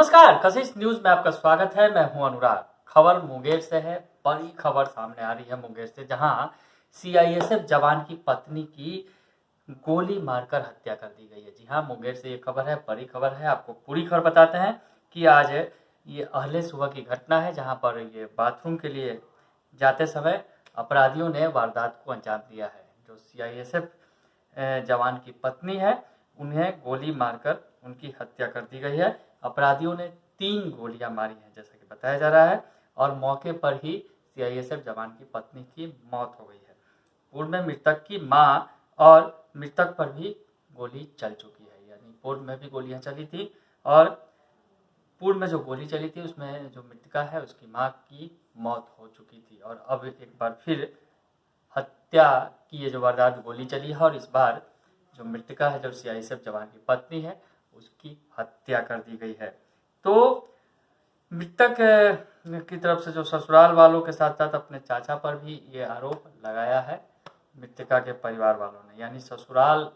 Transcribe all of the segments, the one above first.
नमस्कार, कशिश न्यूज में आपका स्वागत है। मैं हूं अनुराग। खबर मुंगेर से है। बड़ी खबर सामने आ रही है मुंगेर से, जहां सीआईएसएफ जवान की पत्नी की गोली मारकर हत्या कर दी गई है। जी हां, मुंगेर से ये खबर है, बड़ी खबर है। आपको पूरी खबर बताते हैं कि आज ये अहले सुबह की घटना है, जहां पर ये बाथरूम के लिए जाते समय अपराधियों ने वारदात को अंजाम दिया है। जो सीआईएसएफ जवान की पत्नी है, उन्हें गोली मारकर उनकी हत्या कर दी गई है। अपराधियों ने 3 गोलियां मारी हैं, जैसा कि बताया जा रहा है, और मौके पर ही सीआईएसएफ जवान की पत्नी की मौत हो गई है। पूर्व में मृतक की मां और मृतक पर भी गोली चल चुकी है, यानी पूर्व में भी गोलियां चली थी, और पूर्व में जो गोली चली थी उसमें जो मृतका है उसकी मां की मौत हो चुकी थी, और अब एक बार फिर हत्या की ये जो वारदात गोली चली है, और इस बार जो मृतका है, जो सीआईएसएफ जवान की पत्नी है, उसकी हत्या कर दी गई है। तो मृतक की तरफ से जो ससुराल वालों के साथ साथ अपने चाचा पर भी ये आरोप लगाया है मृतका के परिवार वालों ने, यानी ससुराल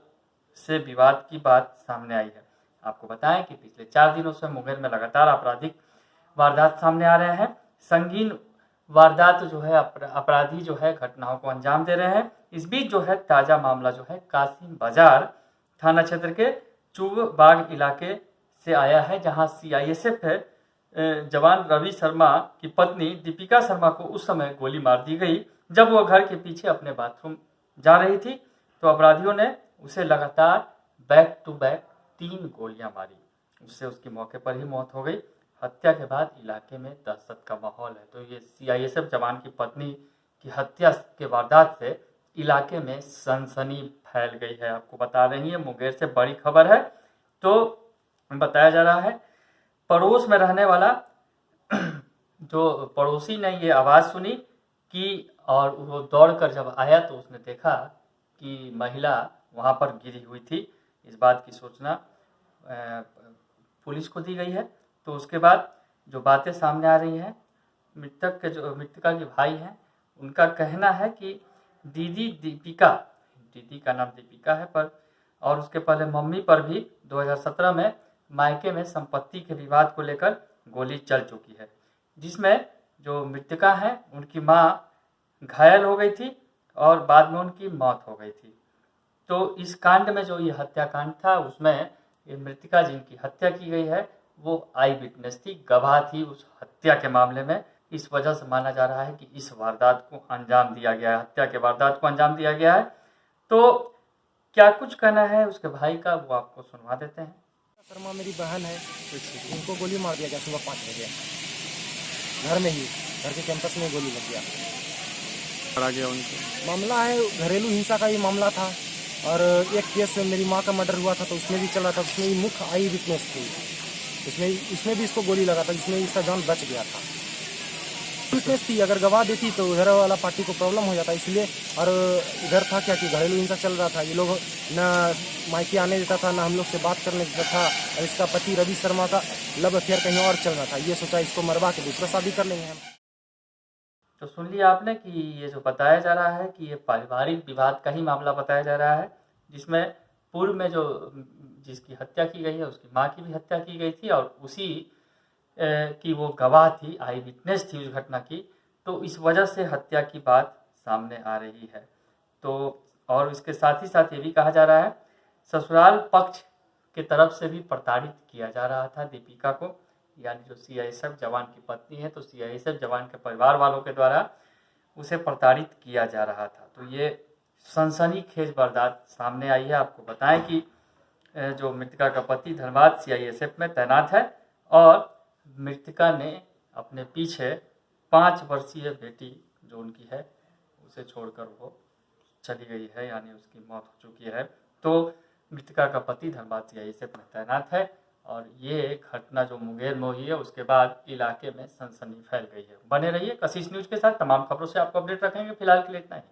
से विवाद की बात सामने आई है। आपको बताएं कि पिछले 4 दिनों से मुंगेर में लगातार आपराधिक वारदात सामने आ रहे हैं। संगीन वारदात जो है, अपराधी जो है घटनाओं को अंजाम दे रहे हैं। इस बीच जो है ताजा मामला जो है कासिम बाजार थाना क्षेत्र के चुग बाग इलाके से आया है, जहां सीआईएसएफ जवान रवि शर्मा की पत्नी दीपिका शर्मा को उस समय गोली मार दी गई जब वह घर के पीछे अपने बाथरूम जा रही थी। तो अपराधियों ने उसे लगातार बैक टू बैक 3 गोलियां मारी, उससे उसकी मौके पर ही मौत हो गई। हत्या के बाद इलाके में दहशत का माहौल है। तो ये सीआईएसएफ जवान की पत्नी की हत्या के वारदात से इलाके में सनसनी फैल गई है। आपको बता रही है, मुंगेर से बड़ी खबर है। तो बताया जा रहा है पड़ोस में रहने वाला जो पड़ोसी ने ये आवाज़ सुनी कि, और वो दौड़कर जब आया तो उसने देखा कि महिला वहाँ पर गिरी हुई थी। इस बात की सूचना पुलिस को दी गई है। तो उसके बाद जो बातें सामने आ रही हैं, मृतका के भाई हैं, उनका कहना है कि दीदी का नाम दीपिका है, पर और उसके पहले मम्मी पर भी 2017 में मायके में संपत्ति के विवाद को लेकर गोली चल चुकी है, जिसमें जो मृतका है उनकी मां घायल हो गई थी और बाद में उनकी मौत हो गई थी। तो इस कांड में जो ये हत्याकांड था, उसमें ये मृतका जिनकी हत्या की गई है वो आई विटनेस थी, गवाह थी उस हत्या के मामले में। इस वजह से माना जा रहा है कि इस वारदात को अंजाम दिया गया है, हत्या के वारदात को अंजाम दिया गया है। तो क्या कुछ कहना है उसके भाई का, वो आपको सुनवा देते हैं। शर्मा मेरी बहन है, उनको गोली मार दिया गया सुबह 5 बजे घर में ही, घर के कैंपस में गोली लग गया। पड़ा गया उनको। मामला है घरेलू हिंसा का ही मामला था, और एक केस मेरी माँ का मर्डर हुआ था तो उसमें भी चला था, उसमें भी मुख्य आई विटनेस थी, इसमें भी इसको गोली लगा था, जिसमें इसका जान बच गया था। विटनेस थी, अगर गवाह देती तो उधर वाला पार्टी को प्रॉब्लम हो जाता, इसलिए। और इधर था क्या कि घरेलू हिंसा चल रहा था, ये लोग न मायके आने देता था, ना हम लोग से बात करने देता था, और इसका पति रवि शर्मा का लव अफेयर कहीं और चल रहा था। ये सोचा इसको मरवा के दूसरा शादी कर लेंगे हम। तो सुन लिया आपने कि ये जो बताया जा रहा है कि ये पारिवारिक विवाद का ही मामला बताया जा रहा है, जिसमें पूर्व में जो जिसकी हत्या की गई है उसकी मां की भी हत्या की गई थी, और उसी की वो गवाह थी, आई विटनेस थी उस घटना की। तो इस वजह से हत्या की बात सामने आ रही है। तो और इसके साथ ही साथ ये भी कहा जा रहा है ससुराल पक्ष के तरफ से भी प्रताड़ित किया जा रहा था दीपिका को, यानी जो सीआईएसएफ जवान की पत्नी है, तो सीआईएसएफ जवान के परिवार वालों के द्वारा उसे प्रताड़ित किया जा रहा था। तो ये सनसनीखेज वारदात सामने आई है। आपको बताएं कि जो मृतका का पति धनबाद सीआईएसएफ में तैनात है, और मृतका ने अपने पीछे 5 वर्षीय बेटी जो उनकी है उसे छोड़कर वो चली गई है, यानी उसकी मौत हो चुकी है। तो मृतका का पति धनबाद सीआईएसएफ में तैनात है, और ये घटना जो मुंगेर में हुई है उसके बाद इलाके में सनसनी फैल गई है। बने रहिए कशिश न्यूज के साथ, तमाम खबरों से आपको अपडेट रखेंगे। फिलहाल के लिए इतना ही।